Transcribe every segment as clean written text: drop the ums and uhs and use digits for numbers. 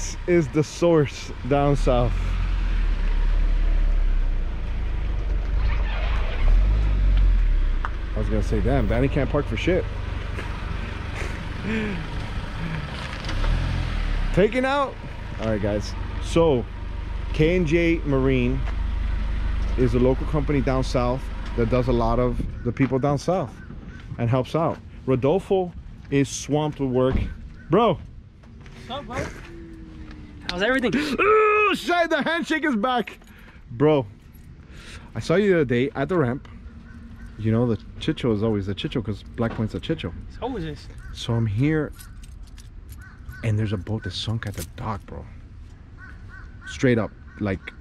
This is the source down south. I was gonna say, damn, Danny can't park for shit. Taken out. All right, guys. So, K&J Marine is a local company down south that does a lot of the people down south and helps out. Rodolfo is swamped with work. Bro. What's up, bro? How's everything? Oh, shit, the handshake is back. Bro, I saw you the other day at the ramp. You know, the chicho is always the chicho because BlackPoint's a chicho. So is this. So I'm here and there's a boat that sunk at the dock, bro. Straight up, like,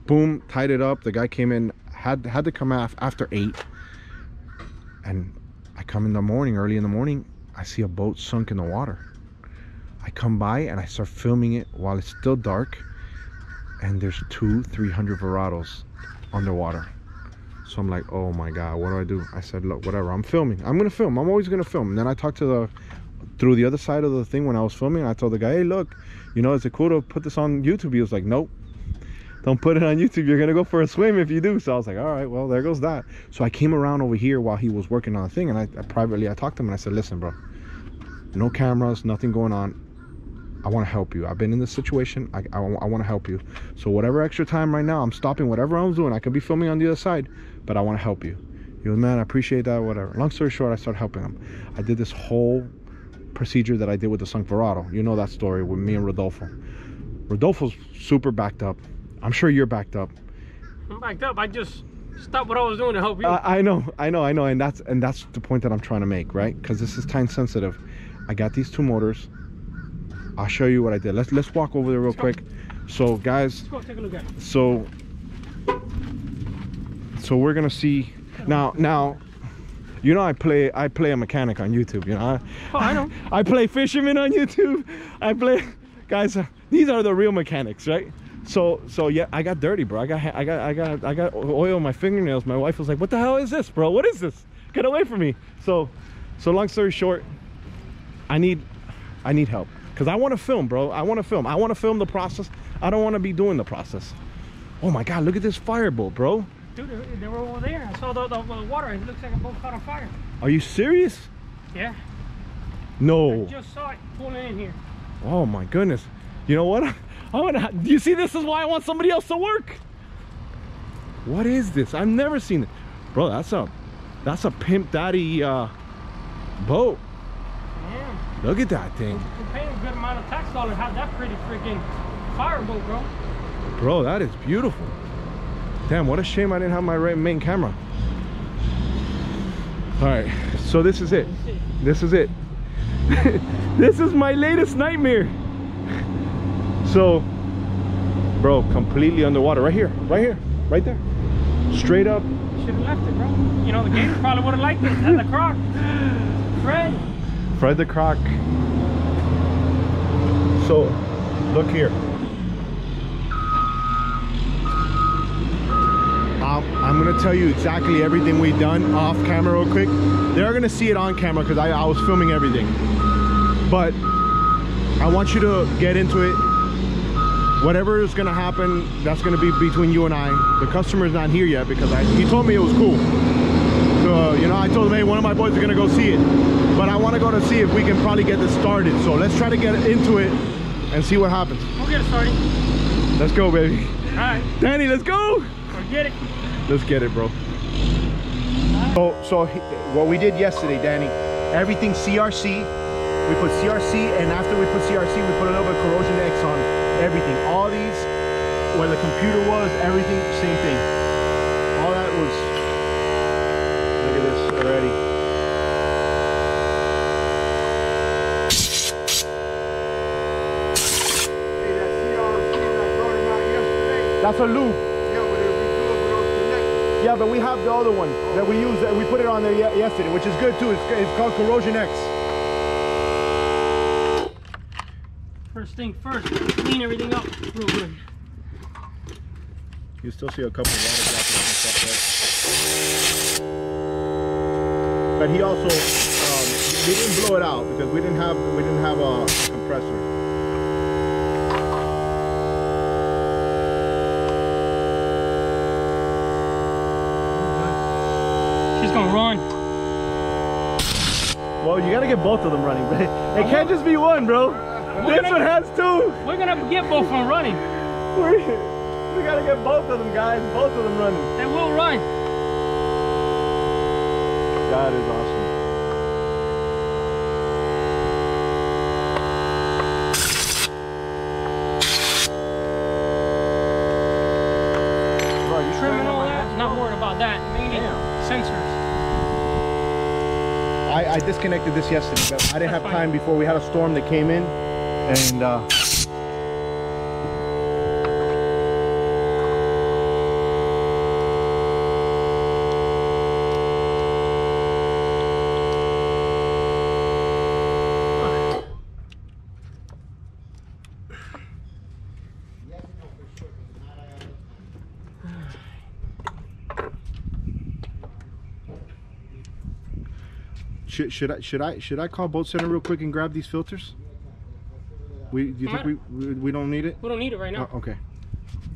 boom, tied it up. The guy came in, had to come after 8. And I come in the morning, early in the morning, I see a boat sunk in the water. I come by and I start filming it while it's still dark. And there's 200-300 Verados underwater. So I'm like, oh my God, what do I do? I said, look, whatever, I'm filming. I'm gonna film, I'm always gonna film. And then I talked to through the other side of the thing when I was filming. I told the guy, hey, look, you know, is it cool to put this on YouTube? He was like, nope, don't put it on YouTube. You're gonna go for a swim if you do. So I was like, all right, well, there goes that. So I came around over here while he was working on the thing, and I privately talked to him and I said, listen, bro, no cameras, nothing going on. I want to help you. I've been in this situation. I want to help you. So whatever extra time right now, I'm stopping whatever I'm doing. I could be filming on the other side, but I want to help you. He goes, man, I appreciate that, whatever. Long story short, I started helping him. I did this whole procedure that I did with the sunk Verado. You know that story with me and Rodolfo. Rodolfo's super backed up. I'm sure you're backed up. I'm backed up. I just stopped what I was doing to help you. I know. And that's the point that I'm trying to make, right? Because this is time sensitive. I got these 2 motors. I'll show you what I did. Let's walk over there real quick. So guys, let's go take a look at it. So we're gonna see now. You know, I play a mechanic on YouTube. You know, I know. I play fisherman on YouTube. I play, guys. These are the real mechanics, right? So yeah, I got dirty, bro. I got oil on my fingernails. My wife was like, "What the hell is this, bro? What is this? Get away from me!" So long story short, I need help. Because I want to film, bro. I want to film the process. I don't want to be doing the process. Oh my God, look at this fireboat, bro. Dude, they were over there. I saw the water. It looks like a boat caught on fire. Are you serious? Yeah. No. I just saw it pulling in here. Oh my goodness. You know what? Do you see, this is why I want somebody else to work. What is this? I've never seen it. Bro, that's a Pimp Daddy boat. Look at that thing. We're paying a good amount of tax dollars to have that pretty freaking fireboat, bro. Bro, that is beautiful. Damn, what a shame I didn't have my main camera. All right, so this is it. This is it. This is my latest nightmare. So, bro, completely underwater. Right here, right there. Straight up. Should have left it, bro. You know, the gators probably would have liked it. And the Croc. Fred the Croc. So, look here. I'm gonna tell you exactly everything we've done off camera real quick. They're gonna see it on camera because I was filming everything. But I want you to get into it. Whatever is gonna happen, that's gonna be between you and I. The customer's not here yet because he told me it was cool. So, you know, I told him, hey, one of my boys is gonna go see it. But I want to go to see if we can probably get this started. So let's try to get into it and see what happens. We'll get it started. Let's go, baby. All right. Danny, let's go. Forget it. Let's get it, bro. So what we did yesterday, Danny, everything CRC. We put CRC, and after we put CRC, we put a little bit of corrosion X on everything. All these, where the computer was, everything, same thing. All that was, look at this already. That's a loop. Yeah, but if we do it, we don't connect. Yeah, but we have the other one that we used. We put it on there yesterday, which is good too. It's called Corrosion X. First thing first, clean everything up real good. You still see a couple of water droplets and stuff there. But he also, we didn't blow it out because we didn't have a compressor. gonna run. Well, you gotta get both of them running, but it can't just be one, bro. This one has two. We're gonna get both of them running. We gotta get both of them, guys. Both of them running. They will run. That is awesome. Trimming all that. Not worried about that. Mainly sensors. I disconnected this yesterday, but I didn't have time before we had a storm that came in, and should I call Boat Center real quick and grab these filters? Do you think we don't need it? We don't need it right now. Oh, okay.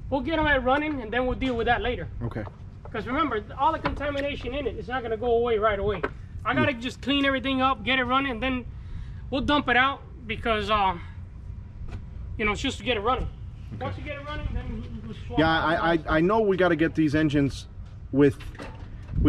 We'll get them at running, and then we'll deal with that later. Okay. Because remember, all the contamination in it is not going to go away right away. I got to just clean everything up, get it running, and then we'll dump it out because, you know, it's just to get it running. Okay. Once you get it running, then we'll swap. Yeah, I know we got to get these engines we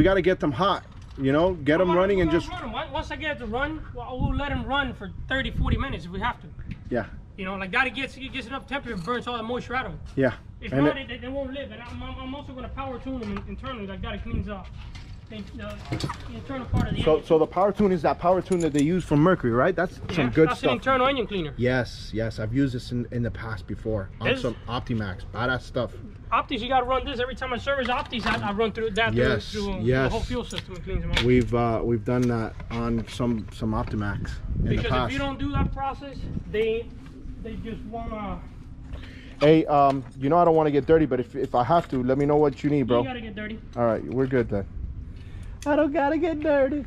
got to get them hot. You know, get them running and just... Once I get it to run, we'll let them run for 30, 40 minutes if we have to. Yeah. You know, like that, it gets enough temperature, burns all the moisture out of it. Yeah. If not, they won't live. And I'm also going to power tune them internally, like that it cleans up the internal part of the engine. So the power tune is that power tune that they use from Mercury, right? That's some good stuff. That's an internal engine cleaner. Yes, I've used this in the past before on some Optimax, badass stuff. Optis, you got to run this every time I service Optis. I run through that through the whole fuel system and cleans them up. We've done that on some Optimax in the past. Because if you don't do that process, they just wanna. Hey, you know I don't want to get dirty, but if I have to, let me know what you need, bro. You gotta get dirty. All right, we're good then. I don't gotta get dirty.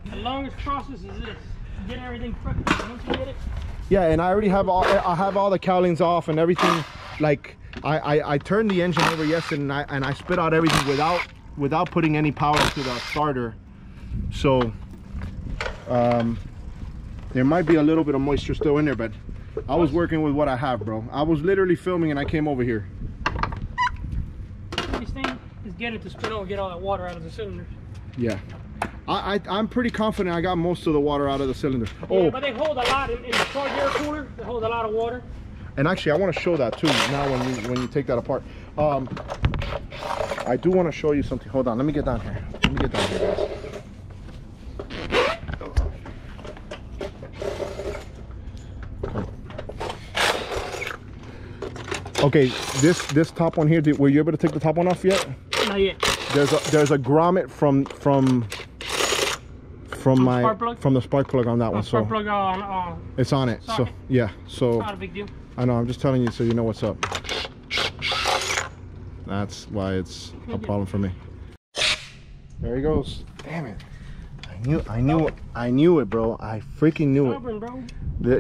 The longest process is this: get everything prepped. Once you get it. Yeah, and I already have all the cowlings off and everything. Like I turned the engine over yesterday and I spit out everything without putting any power to the starter. So there might be a little bit of moisture still in there, but I was working with what I have, bro. I was literally filming and I came over here. This thing is get it to spin over, get all that water out of the cylinders. Yeah. I'm pretty confident I got most of the water out of the cylinder. Yeah, but they hold a lot in the charge air cooler. They hold a lot of water. And actually, I want to show that too now when you take that apart. I do want to show you something. Hold on, let me get down here. Guys. Okay, this top one here. Were you able to take the top one off yet? Not yet. There's a grommet from the spark plug on that one. Spark plug on. It's on it. Socket. So yeah. So not a big deal. I know. I'm just telling you so you know what's up. That's why it's a problem for me. There he goes. Damn it! I knew it, bro. I freaking knew it. Bro.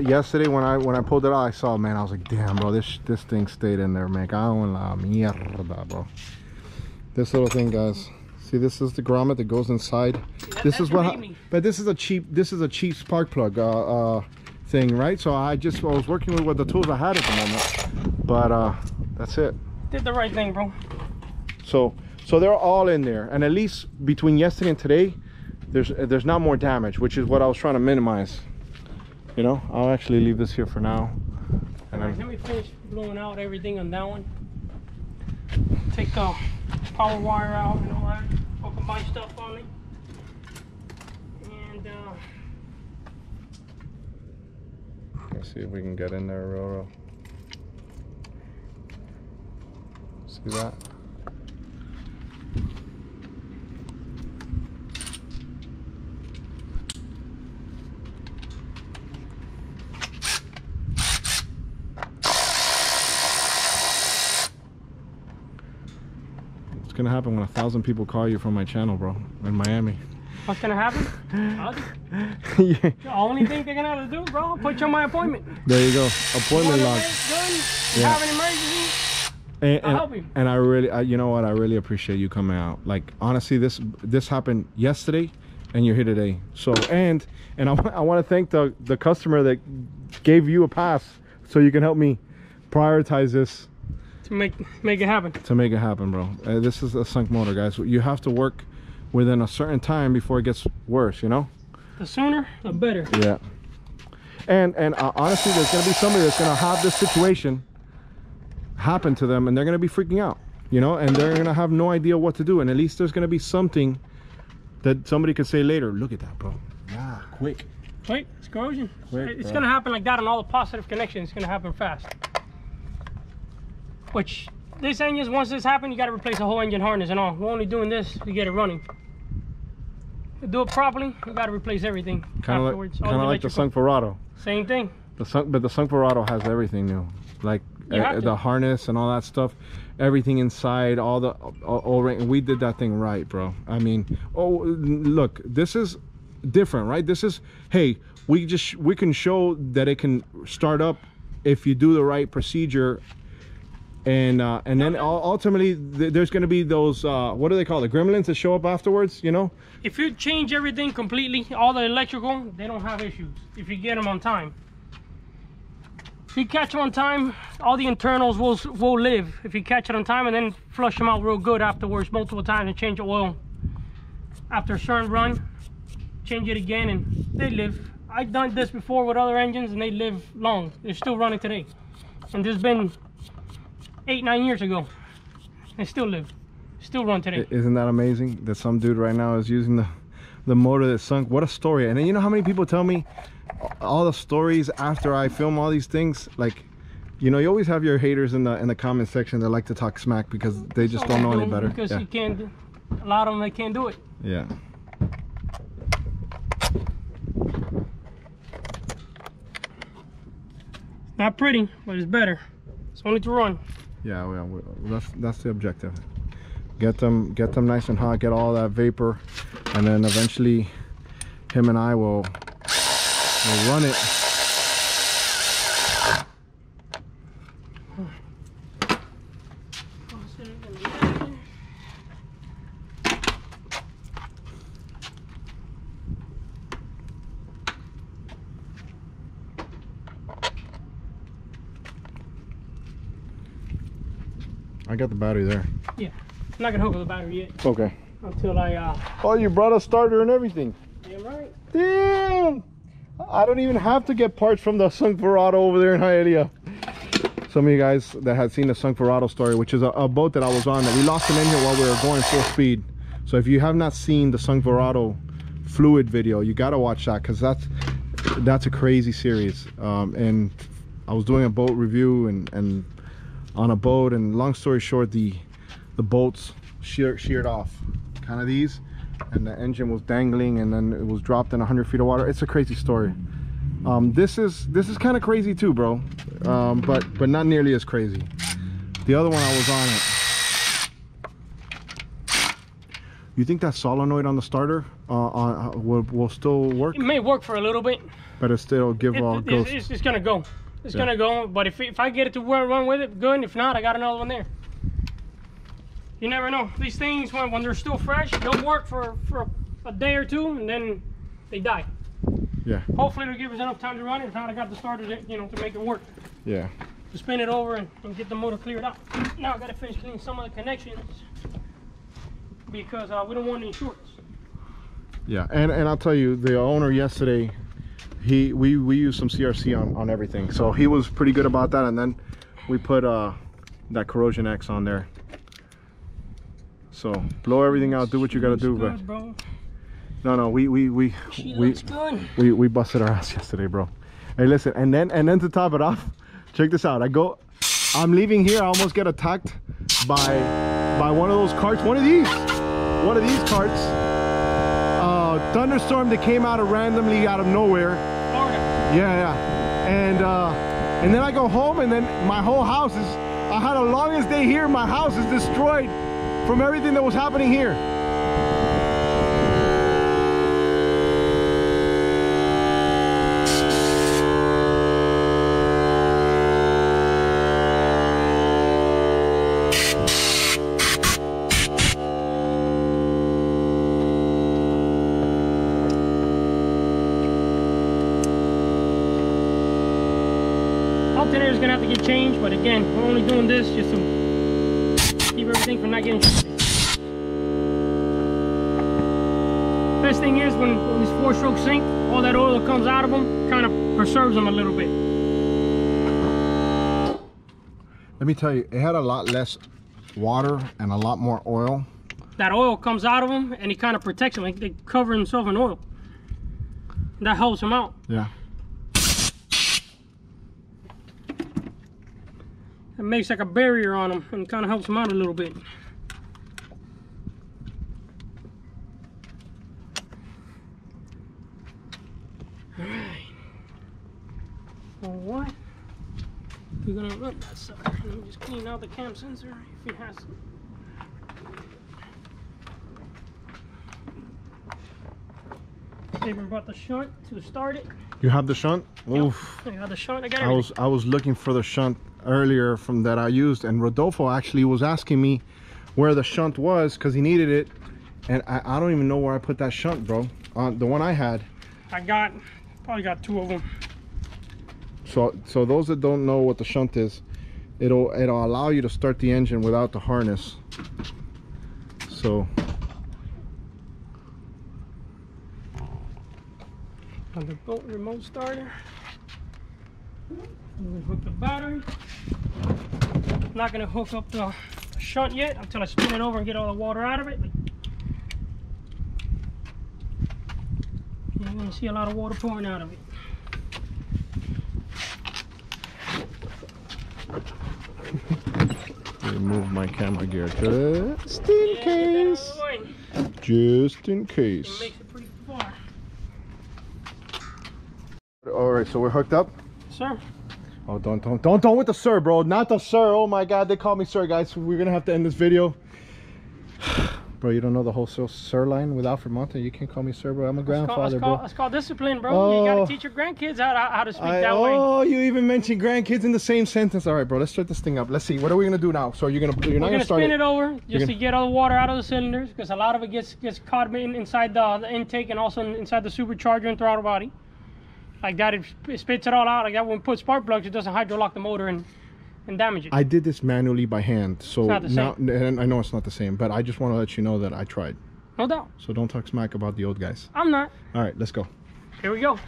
Yesterday when I pulled it out, I saw, man. I was like, damn, bro. This thing stayed in there, man. Cago en la mierda, bro. This little thing, guys. See, this is the grommet that goes inside. Yeah, this is what. But this is a cheap spark plug thing, right? So I was working with the tools I had at the moment. But that's it. Did the right thing, bro. So they're all in there, and at least between yesterday and today, there's not more damage, which is what I was trying to minimize. You know, I'll actually leave this here for now. And all right, let me finish blowing out everything on that one. Take the power wire out and all that. Hook my stuff on it. And let's see if we can get in there real. See that? What's gonna happen when 1,000 people call you from my channel, bro, in Miami? What's gonna happen? Yeah. The only thing they're gonna have to do, bro, I'll put you on my appointment. There you go. Appointment log. You have an emergency, I'll help you. And you know what? I really appreciate you coming out. Like, honestly, this happened yesterday, and you're here today. So, and I want to thank the customer that gave you a pass so you can help me prioritize this. To make it happen. To make it happen, bro. This is a sunk motor, guys. You have to work within a certain time before it gets worse, you know? The sooner, the better. Yeah. And honestly, there's going to be somebody that's going to have this situation happen to them, and they're going to be freaking out, you know, and they're going to have no idea what to do. And at least there's going to be something that somebody could say later. Look at that, bro. Yeah, quick. Quick, it's corrosion. Quick, it's going to happen like that on all the positive connections. It's going to happen fast. Which, this engine, once this happens, you got to replace the whole engine harness and all. We're only doing this to get it running. To do it properly, you got to replace everything afterwards. Kind of like the Sunk Verado. Same thing. But the Sunk Verado has everything new, like the harness and all that stuff, everything inside, all the O-ring. We did that thing right, bro. I mean, oh look, this is different, right? This is, hey, we can show that it can start up if you do the right procedure. And then ultimately there's going to be those what do they call it, gremlins that show up afterwards, you know? If you change everything completely, all the electrical, they don't have issues if you get them on time. If you catch them on time, all the internals will live. If you catch it on time and then flush them out real good afterwards multiple times and change the oil after a certain run, change it again, and they live. I've done this before with other engines and they live long. They're still running today. And there's been 8-9 years ago, they still live, still run today. Isn't that amazing that some dude right now is using the motor that sunk? What a story. And then you know how many people tell me all the stories after I film all these things? Like, you know, you always have your haters in the comment section that like to talk smack because they just don't know any better. Because you can't, a lot of them, they can't do it. Yeah. Not pretty, but it's better. It's only to run. Yeah, that's the objective. Get them nice and hot, get all that vapor, and then eventually him and I will run it. I got the battery there. Yeah, I'm not gonna hook up the battery yet. Okay. Until I Oh, you brought a starter and everything. Damn right. Damn! I don't even have to get parts from the Sunk Verado over there in Hialeah. Some of you guys that had seen the Sunk Verado story, which is a boat that I was on, that we lost an engine while we were going full speed. So if you have not seen the Sunk Verado fluid video, you gotta watch that, because that's a crazy series. And I was doing a boat review and on a boat, and long story short, the bolts sheared off, kind of these, and the engine was dangling, and then it was dropped in 100 feet of water. It's a crazy story. This is kind of crazy too, bro, but not nearly as crazy. The other one, I was on it. You think that solenoid on the starter will still work? It may work for a little bit, but it still goes. It's gonna go. It's gonna go, but if I get it to run with it, good. If not, I got another one there. You never know. These things, when they're still fresh, they'll work for a day or two, and then they die. Yeah. Hopefully it'll give us enough time to run it. If not, I got the starter to, to make it work. Yeah. To spin it over and get the motor cleared out. Now I gotta finish cleaning some of the connections because we don't want any shorts. Yeah, and I'll tell you, the owner yesterday, we used some CRC on everything, so he was pretty good about that. And then we put that Corrosion X on there. So blow everything out, do what you gotta do, good, but bro. no, we busted our ass yesterday, bro. Hey, listen, and then to top it off, check this out. I'm leaving here, I almost get attacked by one of those carts, one of these carts. Thunderstorm that came randomly out of nowhere. Florida. Yeah. And then I go home, and then my whole house I had the longest day here. My house is destroyed from everything that was happening here. gonna have to get changed, but again, we're only doing this just to keep everything from not getting shifted. Best thing is when these 4-stroke sink, all that oil that comes out of them kind of preserves them a little bit. Let me tell you, it had a lot less water and a lot more oil. That oil comes out of them and it kind of protects them, like they cover themselves in oil. That helps them out. Yeah. It makes like a barrier on them and kind of helps them out a little bit. Alright. Well, what? We're gonna run that sucker. Let me just clean out the cam sensor if it has to. Even brought the shunt to start it. You have the shunt? Yep. Oof. I got the shunt. I got everything. I was looking for the shunt earlier from that I used, and Rodolfo actually was asking me where the shunt was because he needed it, and I don't even know where I put that shunt, bro. The one I had. Probably got 2 of them. So those that don't know what the shunt is, it'll allow you to start the engine without the harness. So on the boat remote starter. I'm gonna hook the battery. Not gonna hook up the shunt yet until I spin it over and get all the water out of it. You're gonna see a lot of water pouring out of it. remove my camera gear just in case. Just in case. It makes it pretty far. All right, so we're hooked up. Sir. Oh, don't with the sir, bro. Not the sir. Oh my God, they call me sir, guys. We're gonna have to end this video. Bro, you don't know the whole sir line with Alfred Montaner. You can't call me sir, bro. I'm a grandfather, bro. That's called discipline, bro. Oh, you gotta teach your grandkids how to speak that way. Oh, you even mentioned grandkids in the same sentence. All right, bro. Let's start this thing up. Let's see. What are we gonna do now? So you're not gonna start spin it over just to get all the water out of the cylinders, because a lot of it gets caught inside the intake and also inside the supercharger and throttle body. Like that, it spits it all out. Like that, when we put spark plugs, it doesn't hydro lock the motor and damage it. I did this manually by hand, so it's not the now same. and I know it's not the same, but I just want to let you know that I tried. No doubt. So don't talk smack about the old guys. I'm not. All right, let's go. Here we go.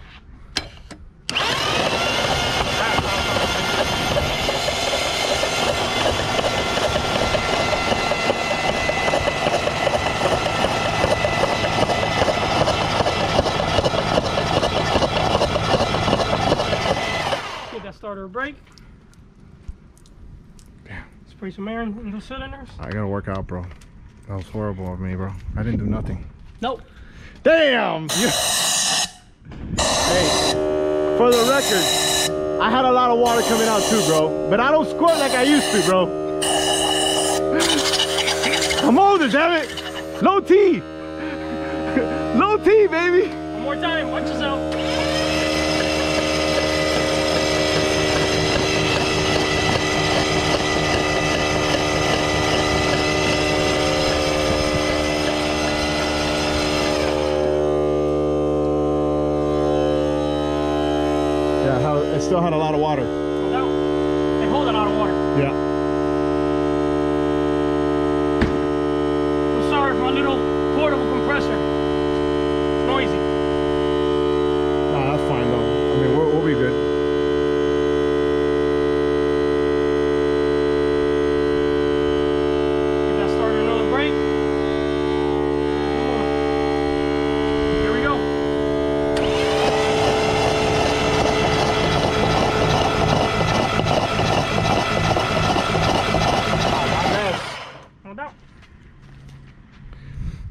Get that starter brake. Damn. Spray some air in the cylinders. I gotta work out, bro. That was horrible of me, bro. I didn't do nothing. Nope. Damn! Hey, for the record, I had a lot of water coming out too, bro. But I don't squirt like I used to, bro. I'm older, damn it! Low T! Low T, baby! One more time, watch yourself. It still had a lot of water. No, they hold a lot of water. Yeah. Well, sorry, my little portable compressor. It's noisy. Nah, that's fine though. I mean, we'll be good. Get that started another brake. Here we go.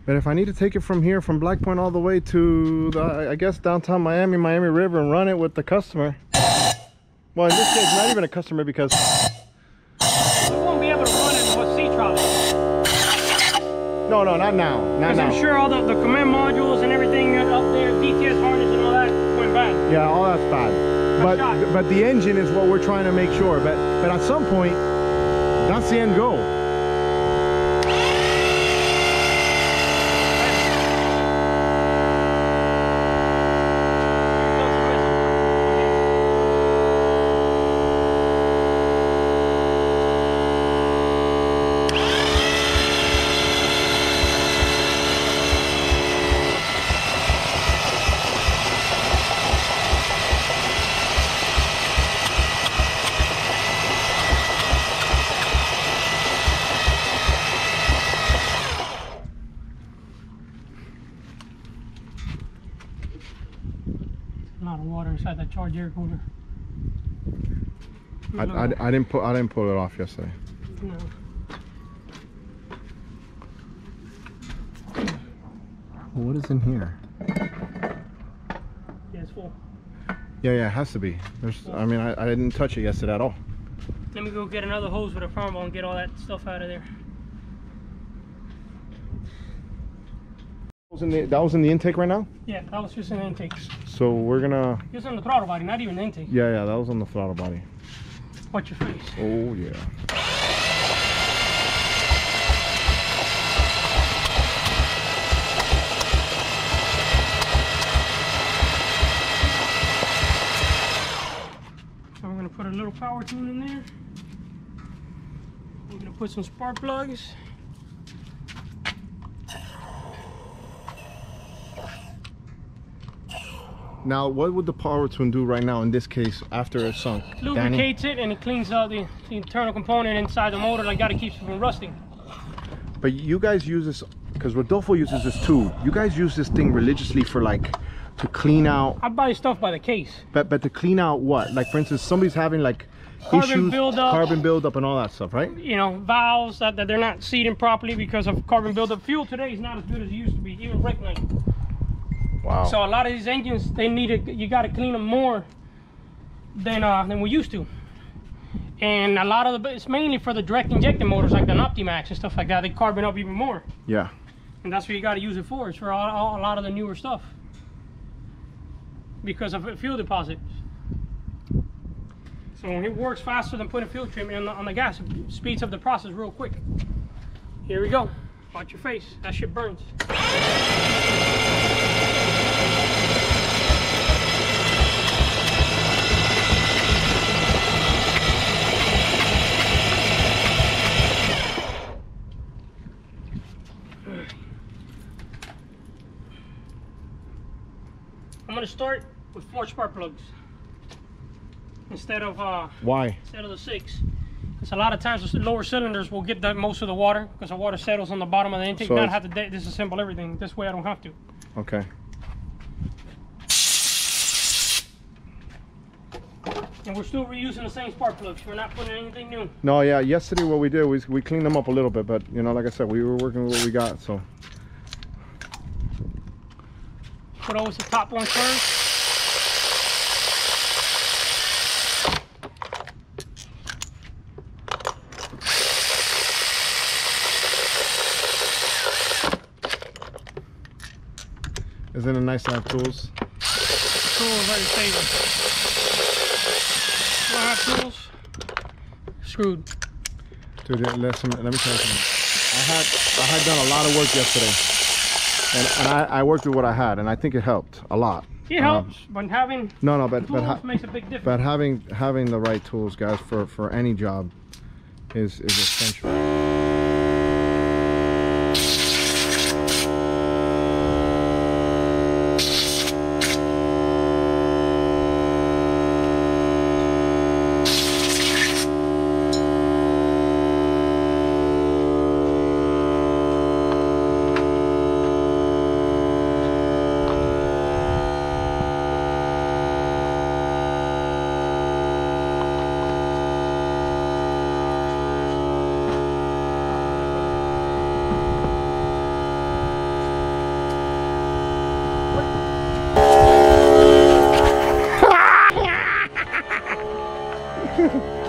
But if I need to take it from here, from BlackPoint all the way to, I guess, downtown Miami, Miami River, and run it with the customer. Well, in this case, not even a customer, because You won't be able to run it with sea trolley. no, not now, not Because now. I'm sure all the command modules and everything up there, DTS harness and all that, went bad. Yeah, all that's bad. But the engine is what we're trying to make sure. But at some point, that's the end goal. water inside that charged air cooler. I didn't pull it off yesterday. No. What is in here? Yeah, it's full. Yeah, it has to be. I mean, I didn't touch it yesterday at all. Let me go get another hose with a firewall and get all that stuff out of there. That was in the intake right now? Yeah, that was just an intake. So we're gonna... Just on the throttle body, not even the intake. Yeah, that was on the throttle body. Watch your face. Oh, yeah. So we're gonna put a little power tune in there. We're gonna put some spark plugs. Now, what would the power tune do right now in this case after it's sunk? Lubricates it and it cleans out the internal component inside the motor, like that, it keeps it from rusting. But you guys use this, because Rodolfo uses this too. You guys use this thing religiously for like, to clean out... I buy stuff by the case. But to clean out what? Like for instance, somebody's having like Carbon buildup. Carbon buildup and all that stuff, right? You know, valves that they're not seating properly because of carbon buildup. Fuel today is not as good as it used to be, even brake night. Wow. So a lot of these engines, you got to clean them more than we used to. And a lot of it's mainly for the direct injector motors like the Optimax and stuff like that. They carbon up even more. Yeah. And that's what you got to use it for. It's for a lot of the newer stuff because of fuel deposits. So it works faster than putting fuel treatment on the gas. It speeds up the process real quick. Here we go. Watch your face. That shit burns. I'm gonna start with 4 spark plugs instead of why? Instead of the 6. Because a lot of times the lower cylinders will get most of the water because the water settles on the bottom of the intake. So Not have to disassemble everything. This way I don't have to. Okay. And we're still reusing the same spark plugs. We're not putting anything new. No, yeah. Yesterday what we did was we cleaned them up a little bit, but you know, like I said, we were working with what we got. So Put always the top one first. isn't it nice to have tools? Tools are your favorite. You don't have tools? Screwed. Dude, let me tell you something. I had done a lot of work yesterday, and I worked with what I had, and I think it helped a lot. It helps, but having tools makes a big difference. But having the right tools, guys, for any job is essential.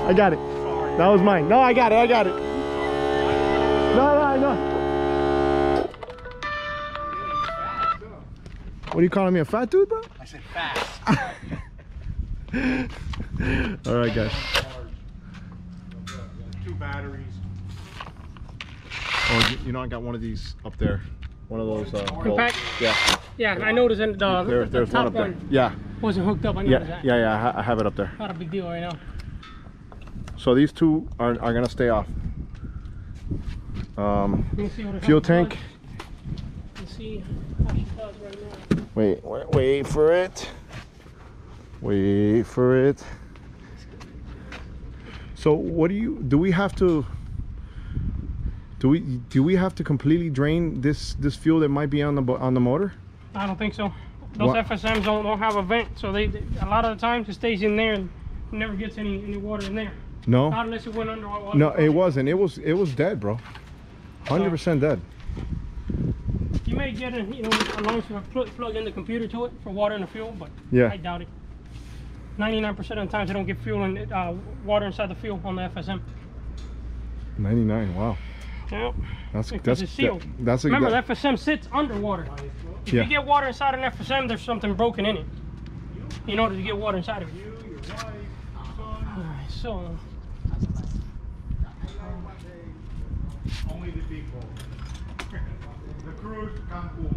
I got it. That was mine. No, I got it. No, I know. What are you calling me, a fat dude, bro? I said fast. All right, guys. 2 batteries. Oh, you know, I got one of these up there. One of those bolts. Impact? Yeah. Yeah, I noticed that There's the one top up there. one Yeah. wasn't hooked up. I noticed that. Yeah. I have it up there. Not a big deal right now. So these two are gonna stay off. Let me see what it Fuel does. tank. Let's see how she does right now. Wait for it. Wait for it. So what do we have to completely drain this fuel that might be on the motor? I don't think so. Those What? FSMs don't have a vent, so they a lot of the times it stays in there and never gets any water in there. No. Not unless it went under water. No, it wasn't. It was dead, bro. 100% dead. You may get a, you know, as long as you plug in the computer to it for water and the fuel, but Yeah. I doubt it. 99% of the times they don't get fuel and water inside the fuel on the FSM. 99. Wow. Yeah. That's It's sealed. That's a Remember, the FSM sits underwater. If Yeah. you get water inside an FSM, there's something broken in it. In order to get water inside of it. Alright, so Only the big boat. The cruise Cancun.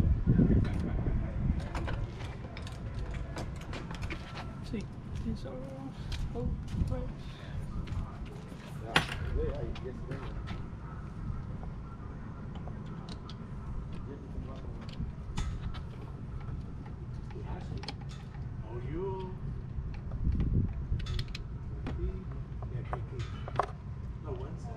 see, these are oh, right. Oh, you. No, Wednesday.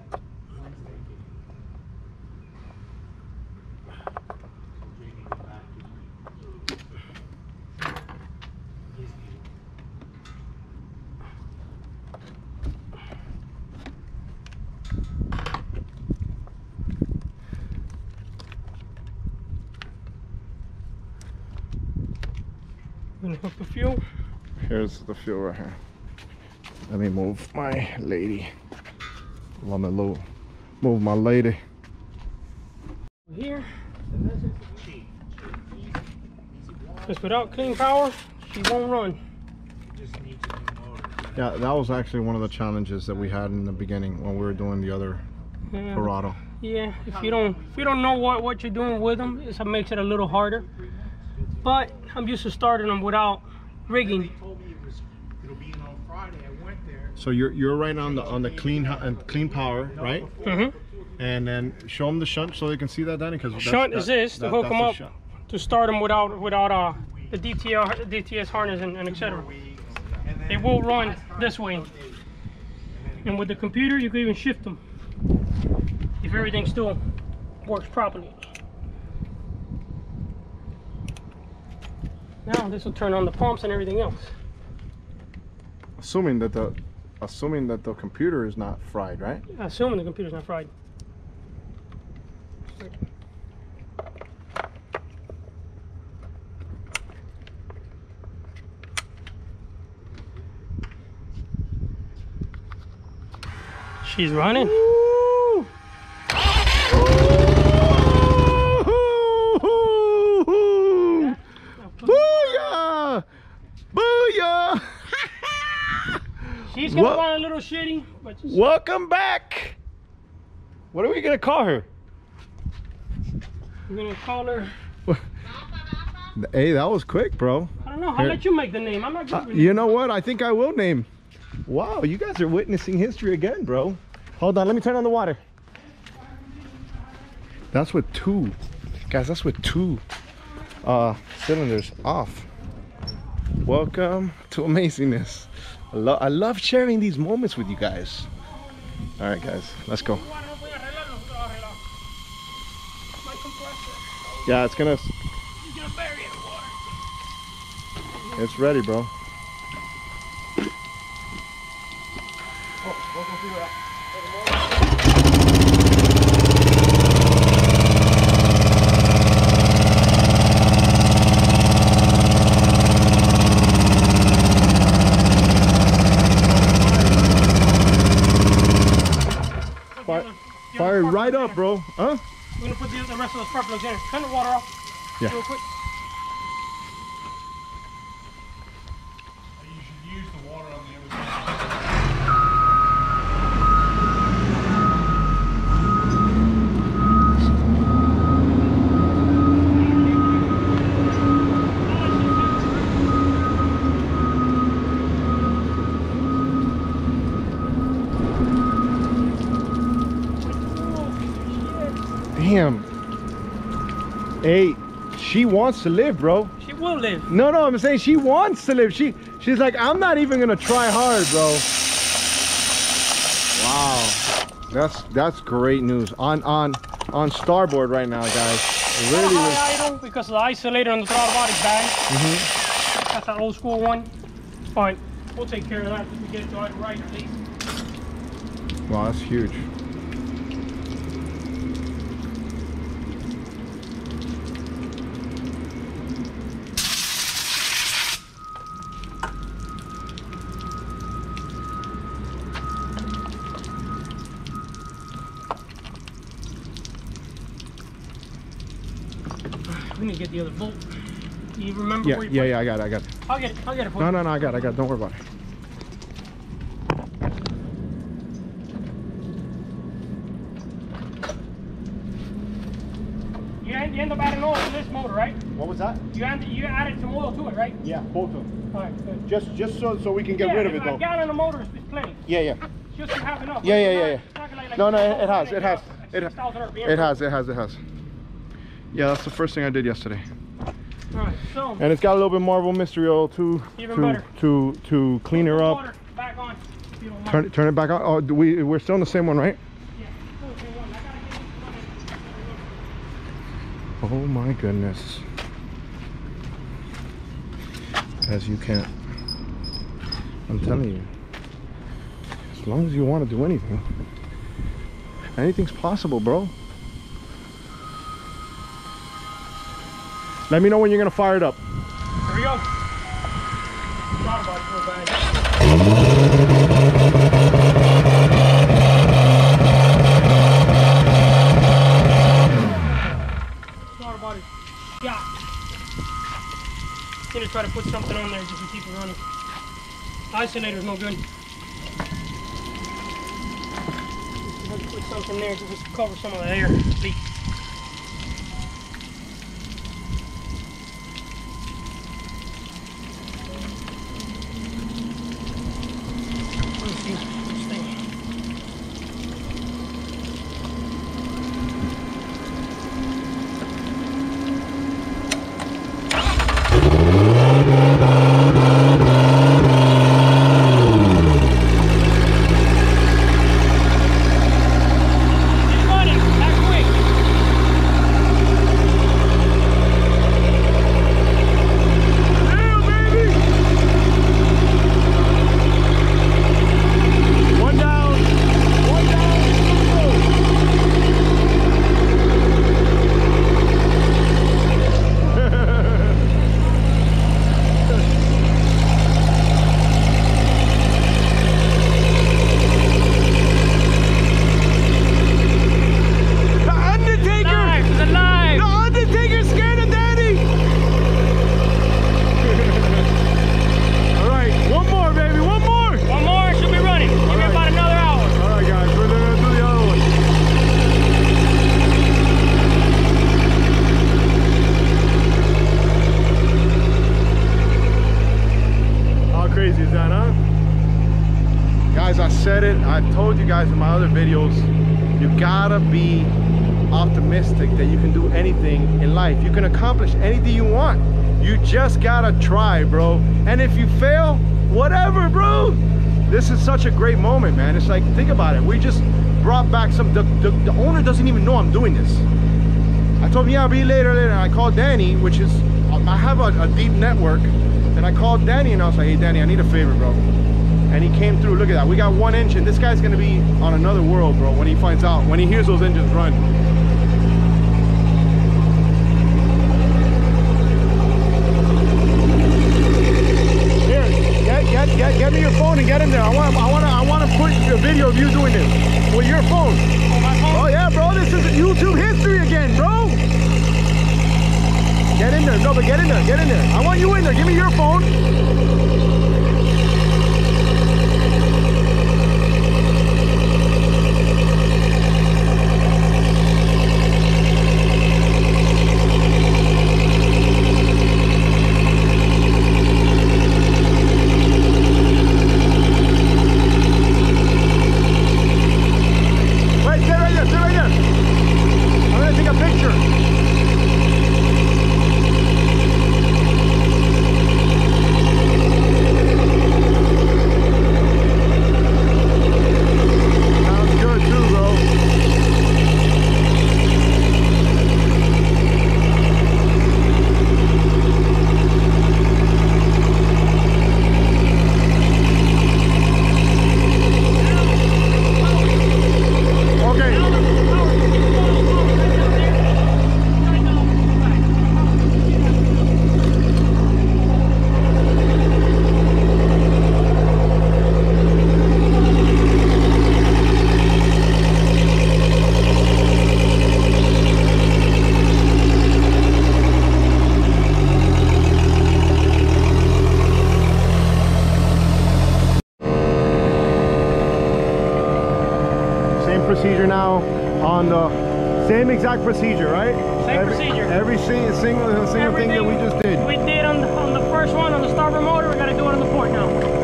Gonna hook the fuel. Here's the fuel right here. Let me move my lady. Let me move my lady. Here. Because without clean power, she won't run. Yeah, that was actually one of the challenges that we had in the beginning when we were doing the other Yeah. Verado. Yeah, if you don't know what you're doing with them, it makes it a little harder. But I'm used to starting them without rigging. Told me it'll be in on Friday. I went there. So you're right on the clean power, right? Mm-hmm. And then show them the shunt so they can see that, Danny. Because Shunt is this to hook them up to start them without the DTS harness and etc. They will run this way. And with the computer, you can even shift them if everything still works properly. Now this will turn on the pumps and everything else. Assuming that the computer is not fried, right? Assuming the computer's not fried. She's running. Woo! Booyah! Booyah! She's gonna What? run a little shitty, but Welcome back. What are we gonna call her? I'm gonna call her. Hey, that was quick, bro. I don't know. I'll Here. let you make the name. I'm not good with You know what? I think I will name. Wow, you guys are witnessing history again, bro. Hold on, let me turn on the water. That's with two. Guys, that's with two cylinders off. Welcome to amazingness. I love sharing these moments with you guys. All right, guys, let's go. Yeah, it's gonna. It's ready, bro. Fire it right up, bro. Huh? We're gonna put the rest of the spark plugs in. Turn the water off. Yeah. Real quick. You should use the water on the other side. Damn. Hey, she wants to live, bro. She will live. No, I'm saying she wants to live. She's like, I'm not even gonna try hard, bro. Wow, that's great news. On starboard right now, guys. Really? High idle because of the isolator on the throttle body's bad. That's that old school one. But we'll take care of that if we get it to idle right at least. Wow, that's huge. We need to get the other bolt. Do you remember Yeah, where you yeah, I got it. I'll get it for No, you. no, no, I got it. Don't worry about it. You end up adding oil to this motor, right? What was that? You added some oil to it, right? Yeah, both of them. All right, good. Just so we can get rid of it, A though. gallon of motor is plenty. Yeah. Just to have enough. Yeah. It's not gonna like No, it has. like 6,000 RPM. It has. Yeah, that's the first thing I did yesterday. All right, so. And it's got a little bit Marvel Mystery Oil too. Even better. To clean her up. Water back on, if you don't mind. Turn it back on. Oh, we're still in the same one, right? Yeah, still the same one. I gotta get it. Oh my goodness. As you can't. I'm telling you. As long as you want to do anything, anything's possible, bro. Let me know when you're gonna fire it up. Here we go. Throttle body's real bad. Throttle body. Yeah. I'm gonna try to put something on there just to keep it running. Isolator's no good. Let's put something there just to cover some of the air leak. I've told you guys in my other videos, you gotta be optimistic that you can do anything in life. You can accomplish anything you want. You just gotta try, bro. And if you fail, whatever, bro. This is such a great moment, man. It's like, think about it. We just brought back some, the owner doesn't even know I'm doing this. I told him, yeah, I'll be later. And I called Danny, which is, I have a deep network. And I called Danny and I was like, hey, Danny, I need a favor, bro. And he came through. Look at that. We got one engine. This guy's gonna be on another world, bro, when he finds out, when he hears those engines run. Here, get me your phone and get in there. I want to put a video of you doing this with your phone. Oh, my phone? Oh yeah, bro. This is YouTube history again, bro. Get in there. No, but get in there. Get in there. I want you in there. Give me your phone. procedure now on the same exact procedure, right? Same procedure. Every single thing that we just did. We did on the first one on the starboard motor. We got to do it on the port now.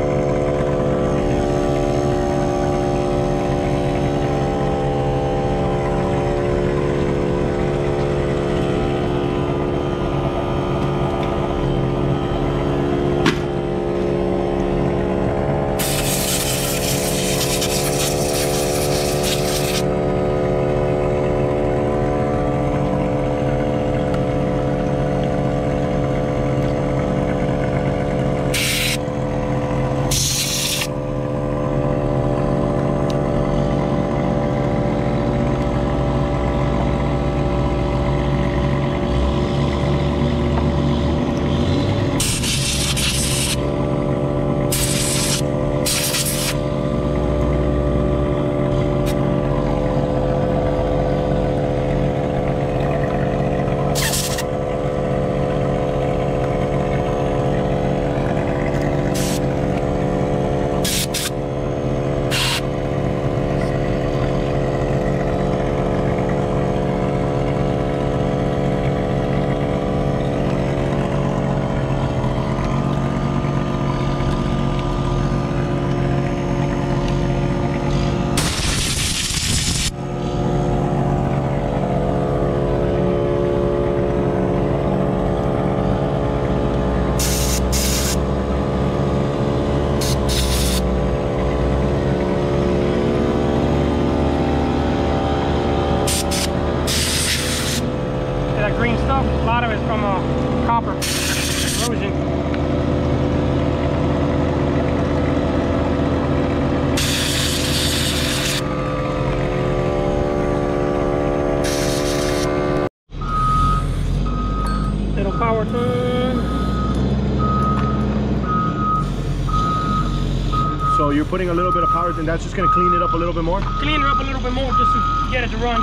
So you're putting a little bit of power, and that's just going to clean it up a little bit more? Clean it up a little bit more just to get it to run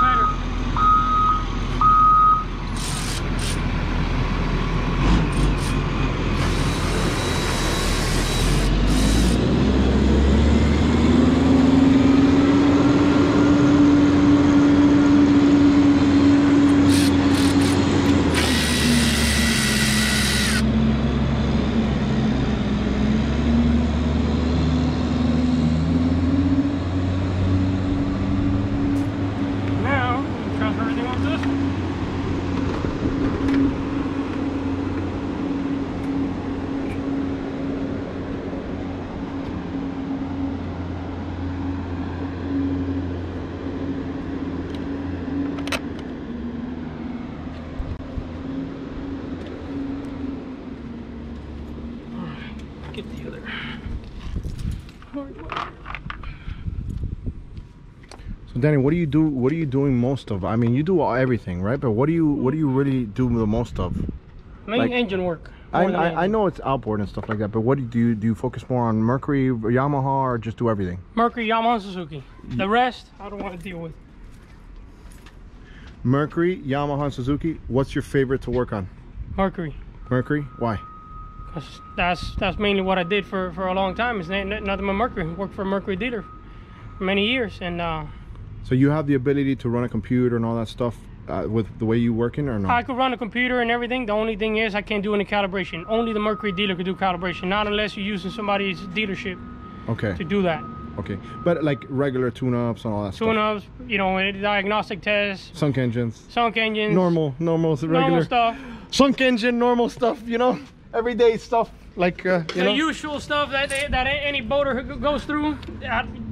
better. Get the other. So Danny, what do you do? What are you doing most of? I mean, you do everything, right? But what do you really do the most of? Mainly engine work. I know it's outboard and stuff like that, but what do you focus more on? Mercury, Yamaha, or just do everything? Mercury, Yamaha, Suzuki. The rest, I don't want to deal with. Mercury, Yamaha, and Suzuki. What's your favorite to work on? Mercury. Mercury? Why? Because that's mainly what I did for a long time. It's nothing but Mercury. Worked for a Mercury dealer for many years, and so you have the ability to run a computer and all that stuff with the way you working, or no? I could run a computer and everything. The only thing is I can't do any calibration. Only the Mercury dealer could do calibration, not unless you're using somebody's dealership. Okay. To do that. Okay, but like regular tune-ups and all that stuff. Tune-ups, you know, diagnostic tests. Sunk engines. Sunk engines. Normal regular. Normal stuff. Sunk engine, normal stuff, you know? Everyday stuff, like, you the know? usual stuff that any boater goes through.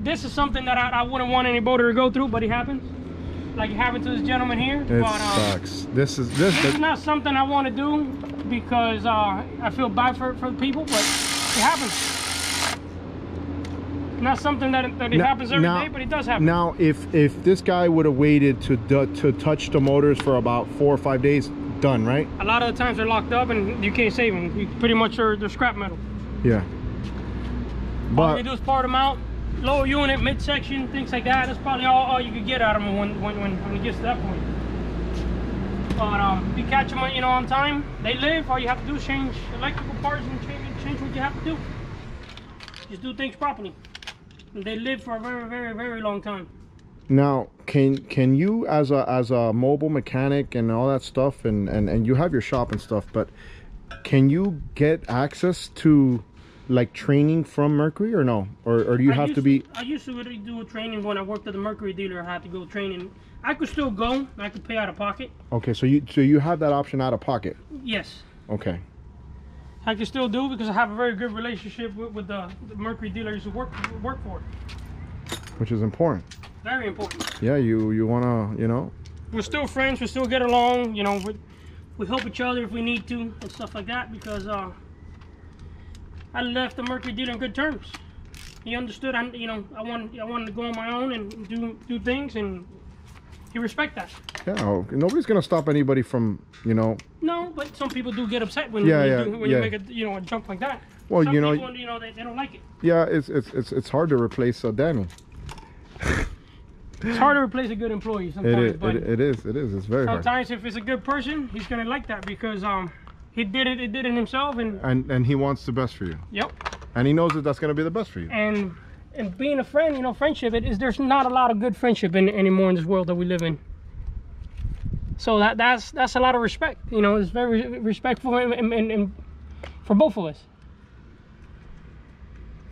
This is something that I wouldn't want any boater to go through, but it happens. Like it happened to this gentleman here. It sucks. This is not something I want to do because I feel bad for the people, but it happens. Not something that it happens every day, but it does happen. Now, if this guy would have waited to touch the motors for about 4 or 5 days, done, right? A lot of the times they're locked up and you can't save them. You pretty much are they're scrap metal. Yeah. But all you do is part them out, lower unit, midsection, things like that. That's probably all you could get out of them when it gets to that point. But if you catch them, you know, on time, they live. All you have to do is change electrical parts and change what you have to do. Just do things properly. They live for a very, very, very long time. Now, can you as a mobile mechanic and all that stuff, and you have your shop and stuff, but can you get access to like training from Mercury or no? Or do you have to be? I used to do a training when I worked at the Mercury dealer. I had to go training. I could still go, and I could pay out of pocket. Okay, so you have that option out of pocket. Yes. Okay. I can still do because I have a very good relationship with the Mercury dealers who work for. Which is important. Very important. Yeah, you wanna, you know. We're still friends. We still get along. You know, we help each other if we need to and stuff like that because I left the Mercury dealer in good terms. He understood. I wanted to go on my own and do things, and he respect that. Yeah, nobody's gonna stop anybody from, you know. No, but some people do get upset when you make a jump like that. Well, some you know, people, they don't like it. Yeah, it's hard to replace Danny. It's hard to replace a good employee sometimes. It is. It's very hard. Sometimes if it's a good person, he's gonna like that because he did it himself, and he wants the best for you. Yep. And he knows that that's gonna be the best for you. And being a friend, you know, friendship. There's not a lot of good friendship anymore in this world that we live in. So that's a lot of respect. You know, it's very respectful and for both of us.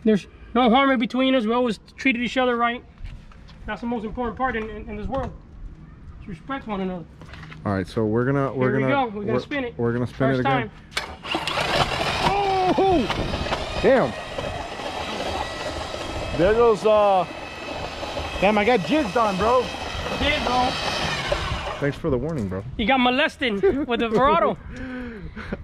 There's no harm in between us. We always treated each other right. That's the most important part in this world. To respect one another. All right, so we're gonna spin it. We're gonna spin it again. Oh! Damn. There goes, damn, I got jigged on, bro. Did, bro. Thanks for the warning, bro. You got molested with the Verado.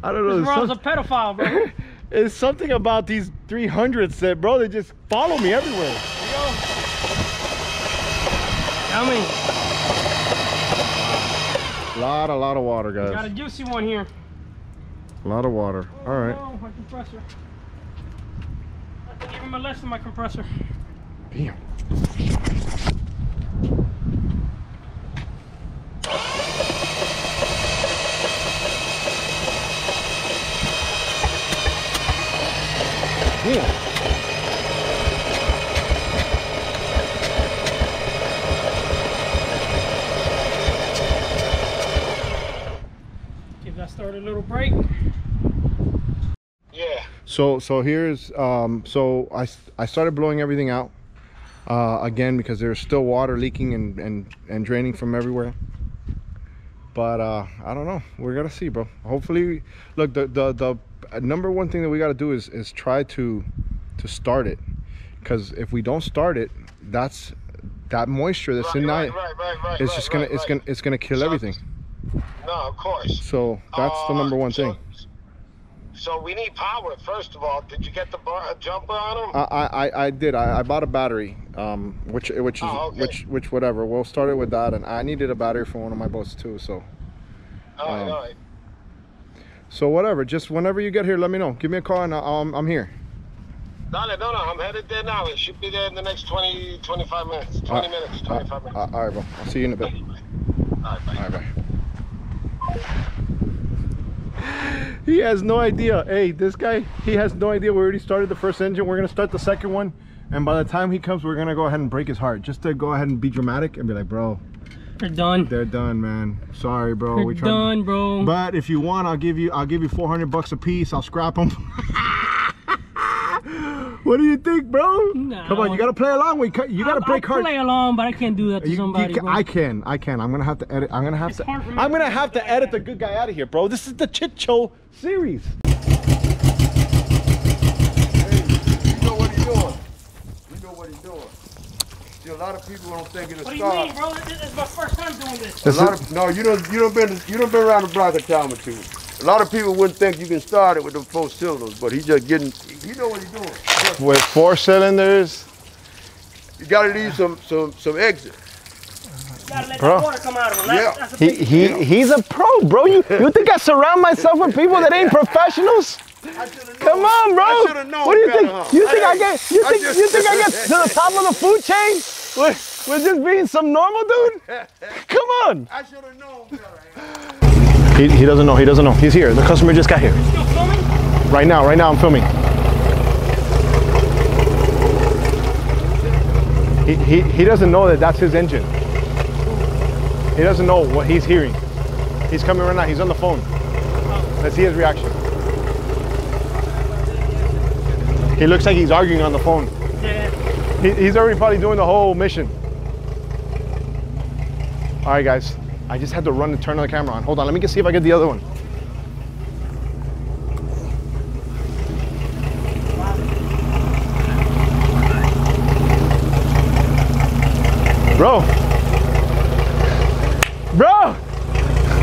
I don't know. This Verado's a pedophile, bro. It's something about these 300s that, bro, they just follow me everywhere. There you go. Yummy. A lot of water, guys. Got a juicy one here. A lot of water. All right. Oh, my compressor. I can even molest my compressor. Damn. Damn. Give that start a little break. Yeah. So here's so I started blowing everything out again because there's still water leaking and draining from everywhere. But I don't know. We're gonna see, bro. Hopefully, look, the number one thing that we got to do is try to start it, because if we don't start it, that moisture that's in that is just it's gonna kill everything. No, of course. So that's the number one thing. So we need power first of all. Did you get the jumper on them? I did. I bought a battery, which whatever. We'll start it with that, and I needed a battery for one of my boats too. So. All right. So whatever. Just whenever you get here, let me know. Give me a call, and I'm here. No, I'm headed there now. It should be there in the next 25 minutes. 25 minutes. All right, bro. I'll see you in a bit. All right, bye. He has no idea. Hey, this guy, he has no idea. We already started the first engine. We're gonna start the second one, and by the time he comes, we're gonna go ahead and break his heart, just to go ahead and be dramatic and be like, bro, they're done. They're done, man. Sorry, bro. They're done, bro. But if you want, I'll give you $400 a piece. I'll scrap them. What do you think, bro? Nah, come on, you gotta play along. You gotta break hearts. I'll play along, but I can't do that to somebody. I can. I'm gonna have to edit. I'm gonna have to edit the good guy out of here, bro. This is the Chit Show series. Hey, you know what he's doing. You know what he's doing. See, a lot of people don't think it'll start. What do you mean, bro? This is my first time doing this. You don't been around the block a time or two. A lot of people wouldn't think you can start it with them 4 cylinders, but he's just getting. You know what he's doing. With 4 cylinders, you gotta leave some exit. You gotta let the water come out of him. That's a big deal. He's a pro, bro. You think I surround myself with people that ain't professionals? Come on, bro. I should have known. What do you think? Huh? You think I get to the top of the food chain with just being some normal dude? Come on. I should have known better. He doesn't know. He doesn't know. He's here. The customer just got here. You still filming? Right now I'm filming. He doesn't know that that's his engine. He doesn't know what he's hearing. He's coming right now. He's on the phone. Let's see his reaction. He looks like he's arguing on the phone. Yeah. He's already probably doing the whole mission. All right, guys. I just had to run and turn the camera on. Hold on. Let me see if I get the other one. Bro.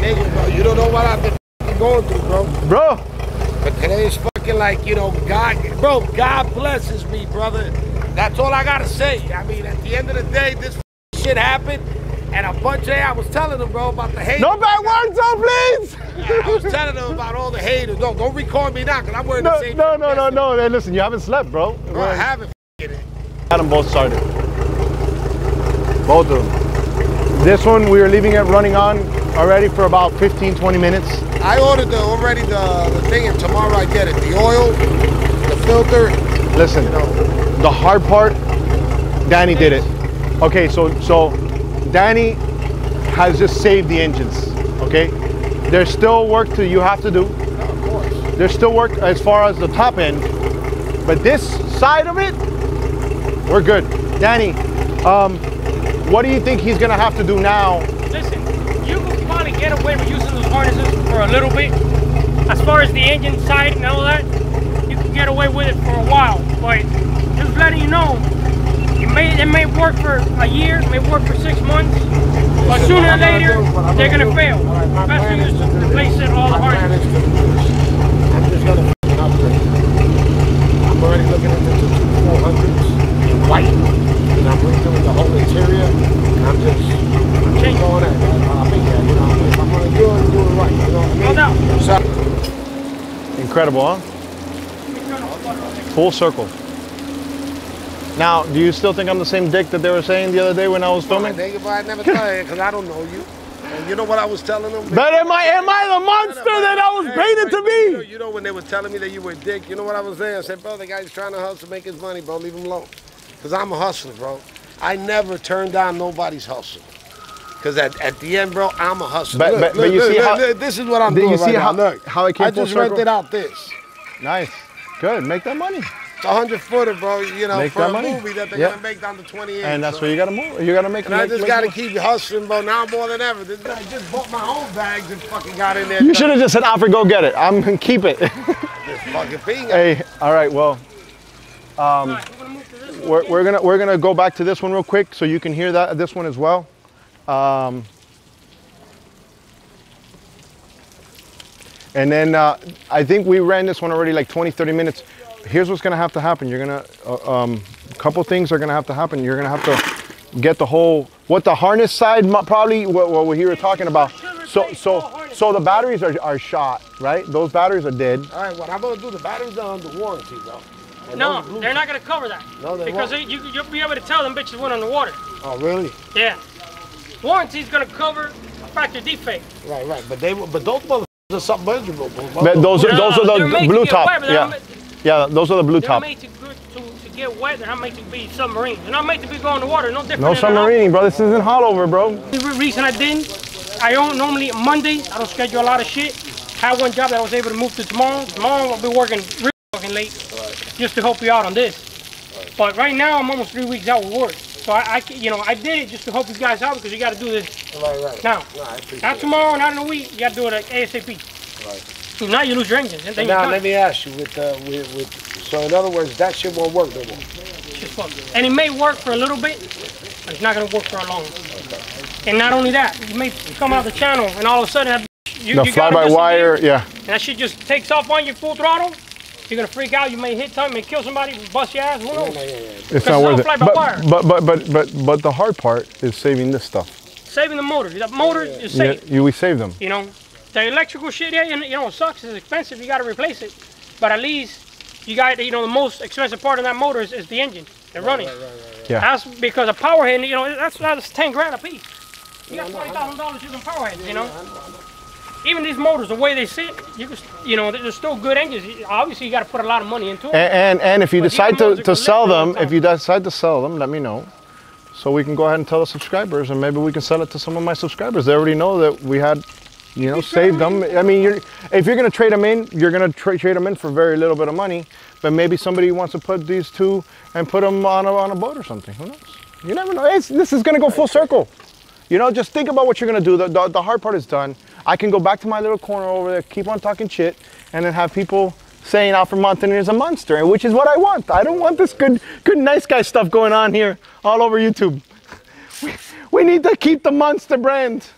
Nigga, bro, you don't know what I've been going through, bro. But today is fucking like, you know, God blesses me, brother. That's all I gotta say. I mean, at the end of the day, this shit happened, and a bunch of, I was telling them, bro, about the hate. No bad words, though, please. I was telling them about all the haters. No, don't record me now, because I'm wearing the same. No. Hey, listen, you haven't slept, bro. Bro, I haven't f***ing it. Got them both started. Both of them. This one, we are leaving it running on already for about 15, 20 minutes. I ordered already the thing, and tomorrow I get it. The oil, the filter. Listen, you know. the hard part, Danny did it. Okay, so Danny has just saved the engines, okay? There's still work you have to do. Of course. There's still work as far as the top end, but this side of it, we're good. Danny, what do you think he's gonna have to do now? Listen, you can probably get away with using those harnesses for a little bit. As far as the engine side and all that, you can get away with it for a while. But just letting you know, it may work for a year, it may work for 6 months, but sooner or later, they're gonna fail. The best thing is to replace all the harnesses. I'm just gonna f***ing upgrade. I'm already looking at the 400s in white, and I'm redoing the whole interior, and I'm changing all that. I think that, you know, if I'm gonna do it right, you know what I mean? No doubt. So, Incredible, huh? Full circle. Now, do you still think I'm the same dick that they were saying the other day when I was filming? Nigga, but I never tell you, because I don't know you. And you know what I was telling them? But am I the monster that I was painted to be? You know when they were telling me that you were a dick, you know what I was saying? I said, bro, the guy's trying to hustle, make his money, bro, leave him alone. Because I'm a hustler, bro. I never turn down nobody's hustle. Because at the end, bro, I'm a hustler. But you see how this is what I'm doing right now. Look, how it came I just rented out this. Nice. Good. Make that money. It's a 100-footer, bro, you know, Make for that a money. movie that they're going to make down to 28. And that's where you got to move. You got to make it. And I just got to keep hustling, bro, now more than ever. This guy just bought my own bags and fucking got in there. You should have just said, Alfred, go get it. I'm going to keep it. This fucking thing. Hey, all right, well, we're gonna go back to this one real quick so you can hear this one as well. And then I think we ran this one already like 20-30 minutes. Here's what's gonna have to happen. You're gonna a couple things are gonna have to happen. You're gonna have to get the whole the harness side probably what we were talking about. So the batteries are shot, right? Those batteries are dead. All right, what I'm gonna do, the batteries are under warranty though. No, they're not gonna cover that. No, they because won't. you'll be able to tell them bitches went underwater. Oh, really? Yeah. Warranty's gonna cover a factory defect. Right. But those motherfuckers are submersible. But those are the blue top. Yeah, those are the blue top. They're made to get wet. They're not made to be submarine. They're not made to be going to water. No different. No submarining, bro. This isn't hot over, bro. The reason I didn't, I don't normally Mondays. I don't schedule a lot of shit. Had one job that I was able to move to tomorrow. Tomorrow I'll be working real fucking late, just to help you out on this. But right now I'm almost 3 weeks out with work. So I did it just to help you guys out because you got to do this now. Not tomorrow, not in a week. You got to do it at ASAP. Right. So now you lose your engine. And then now let me ask you, so in other words, that shit won't work no more. And it may work for a little bit, but it's not going to work for a long. And not only that, you may come out the channel and all of a sudden the fly-by-wire, yeah. And that shit just takes off on you full throttle. You're gonna freak out. You may hit something, may kill somebody, bust your ass. Who knows? It's not worth it. But the hard part is saving this stuff. Saving the motor. That motor is safe. We save them. You know, the electrical shit. Yeah, you know, it sucks. It's expensive. You got to replace it. But at least you got, the most expensive part of that motor is the engine. The running. Yeah. That's because a power head. That's 10 grand a piece. You got $20,000 using power heads. Even these motors, the way they sit, they're still good engines. Obviously, you got to put a lot of money into it. And if you decide to sell them, let me know. so we can go ahead and tell the subscribers, and maybe we can sell it to some of my subscribers. They already know that we had, you know, saved them. I mean, if you're gonna trade them in, you're gonna trade them in for very little bit of money, but maybe somebody wants to put these two and put them on a boat or something. Who knows? You never know. This is gonna go full circle. You know, just think about what you're gonna do. The hard part is done. I can go back to my little corner over there, keep on talking shit, and then have people saying Alfred Montaner is a monster, which is what I want. I don't want this good nice guy stuff going on here all over YouTube. We need to keep the monster brand.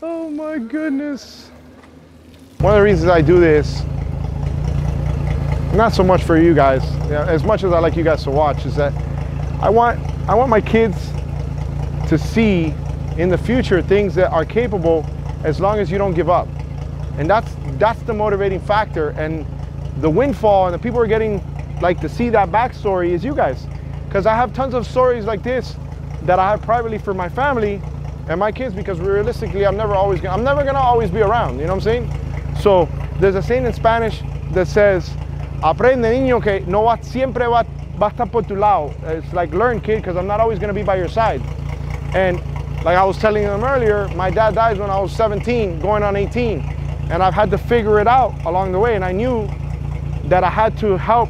Oh my goodness. One of the reasons I do this, not so much for you guys, as much as I like you guys to watch, is that I want my kids to see in the future things that are capable as long as you don't give up. And that's the motivating factor, and the windfall and the people are getting like to see that backstory is you guys, because I have tons of stories like this that I have privately for my family and my kids, because realistically I'm never gonna always be around, you know what I'm saying? So there's a saying in Spanish that says, aprende niño que no va siempre va a estar por tu lado. It's like, learn kid, because I'm not always gonna be by your side. And like I was telling them earlier, my dad died when I was 17 going on 18. And I've had to figure it out along the way, and I knew that I had to help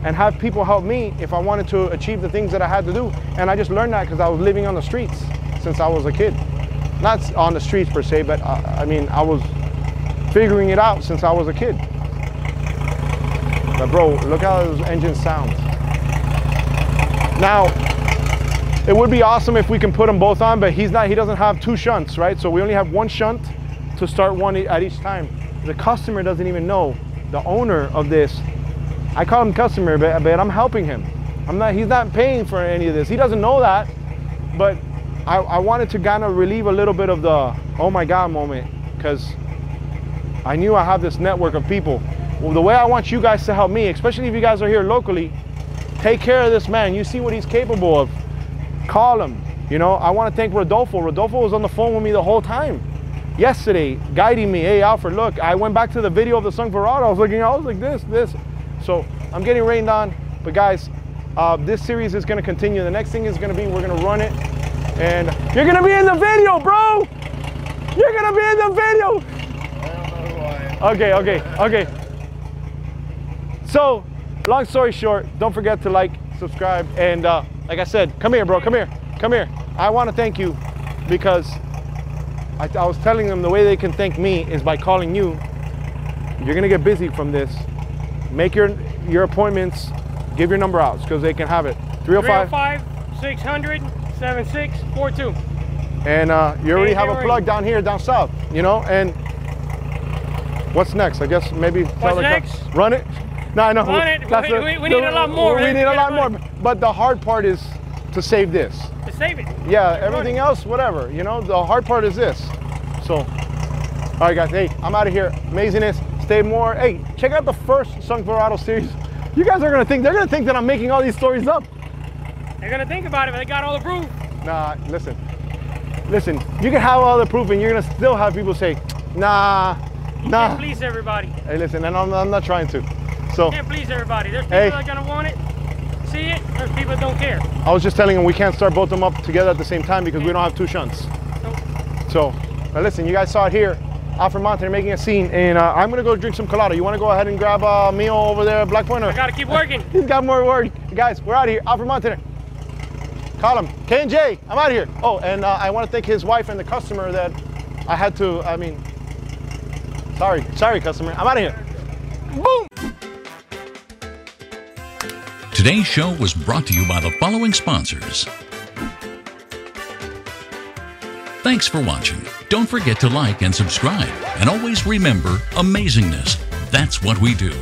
and have people help me if I wanted to achieve the things that I had to do. And I just learned that because I was living on the streets since I was a kid. Not on the streets per se, but I mean, I was figuring it out since I was a kid. But bro, look how those engines sound. Now, it would be awesome if we can put them both on, but he doesn't have two shunts, right? So we only have one shunt to start one at each time. The customer doesn't even know. The owner of this, I call him customer, but I'm helping him. He's not paying for any of this. He doesn't know that, but I wanted to kind of relieve a little bit of the oh my God moment, because I knew I have this network of people. Well, the way I want you guys to help me, especially if you guys are here locally, take care of this man. You see what he's capable of. Call him. You know, I want to thank Rodolfo. Rodolfo was on the phone with me the whole time. Yesterday, guiding me. Hey, Alfred, look, I went back to the video of the Sunk Verados. I was like this. So I'm getting rained on. But guys, this series is going to continue. The next thing is going to be, we're going to run it. And you're going to be in the video, bro. You're going to be in the video. I don't know who I am. Okay. So, long story short, don't forget to like, subscribe. And like I said, come here, bro. Come here. I want to thank you, because I was telling them the way they can thank me is by calling you. You're gonna get busy from this. Make your appointments. Give your number out because they can have it. 305-600-7642. And you already have a plug down here, down south. You know. And what's next? I guess maybe What's next? Run it. No, I know. Run it. We need a lot more. We need a lot more. But the hard part is to save this. To save it. Yeah, everything else, whatever. You know, the hard part is this. So, all right, guys. Hey, I'm out of here. Amazingness. Stay more. Hey, check out the first Sunk Verados series. You guys are gonna think that I'm making all these stories up. They're gonna think about it, but they got all the proof. Nah, listen. You can have all the proof, and you're gonna still have people say, nah. You can't please everybody. Hey, listen, and I'm not trying to. So. You can't please everybody. There's people that are gonna want it, see it. There's people that don't care. I was just telling them we can't start both of them up together at the same time because we don't have two shunts. Nope. So, but listen, you guys saw it here. Alfred Montaner making a scene, and I'm gonna go drink some colada. You wanna go ahead and grab a meal over there at BlackPoint? I gotta keep working. He's got more work. Guys, we're out of here. Alfred Montaner. Call him. K&J, I'm out of here. Oh, and I wanna thank his wife and the customer that I had to, sorry customer. I'm out of here. Boom! Today's show was brought to you by the following sponsors. Thanks for watching. Don't forget to like and subscribe. And always remember, amazingness. That's what we do.